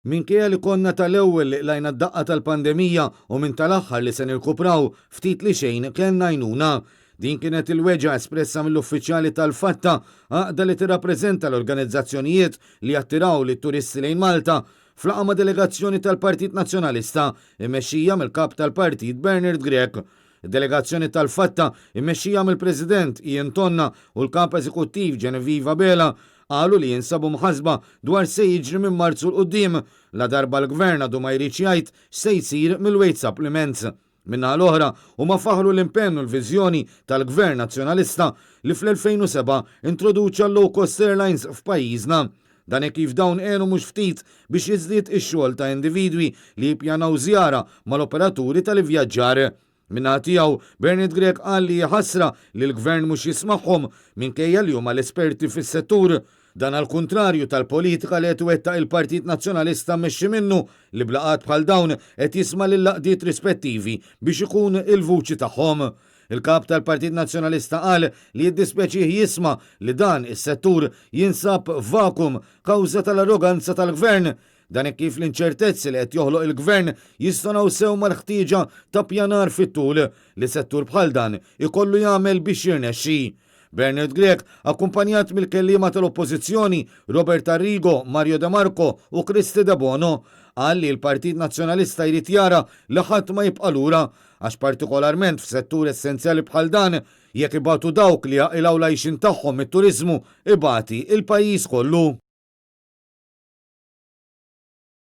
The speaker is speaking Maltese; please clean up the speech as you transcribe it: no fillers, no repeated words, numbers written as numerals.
Minkejja li konna tal-ewwel lajna d-daqqa tal-pandemija u minn tal-aħħar li se nirkupraw ftit li xejn kellna għajnuna. Din kienet il-weġa espressa mill-uffiċjali tal-Fatta għaqda li tirrappreżenta l-organizzazzjonijiet li jattiraw li turisti lejn Malta fl-aqma delegazzjoni tal-Partit Nazzjonalista immexxija mill-kap tal-Partit Bernard Grech. Delegazzjoni tal-Fatta immexxija mill-President Ian Tonna u l-Kap Eżekuttiv Genevieve Bela qalu li jinsabu mħasba dwar se jiġri minn Marzu l-qoddim la darba l-Gvern għadu ma jrid jgħid se jsir mill-weight supplements. Minna l-oħra huma faħru l-impennu l-viżjoni tal-Gvern Nazzjonalista li fl-2007 introduċa l-low-cost airlines f'pajjiżna. Dan kif dawn għenu mhux ftit biex jiżdied ix-xogħol ta' individwi li jippjanaw żjara mal-operaturi tal-ivvjaġġar. Minna tiegħu Bernard Grech qal li ħasra li l-Gvern mhux jismagħhom minkejja li huma l-esperti fis-settur. Dan għal kontrarju tal-politika li qed iwettaq il-Partit Nazzjonalista mmexxi minnu li blaqat bħal dawn qed jisma' lil-laqdiet rispettivi biex ikun il-vuċi tagħhom. Il-kap tal-Partit Nazzjonalista qal li jiddispjaċih jisma' li dan is-settur jinsab vakum kawża tal-arroganza tal-Gvern. Dan kif l-inċertezzi li qed joħloq il-Gvern jistonaw sew mal-ħtieġa ta' pjanar fit-tul li settur bħal dan ikollu jagħmel biex jirnexxi. Bernard Grech, akkumpanjat mill-kelliema tal-Oppożizzjoni Robert Arrigo, Mario De Marco u Kristi De Bono, qal li l-Partit Nazzjonalista jrid jara li ħadd ma jibqa' lura għax partikolarment f'settur essenzjali bħal dan jekk ibatu dawk li jaqilgħu l-għajxin tagħhom it-turiżmu ibati il-pajjiż kollu.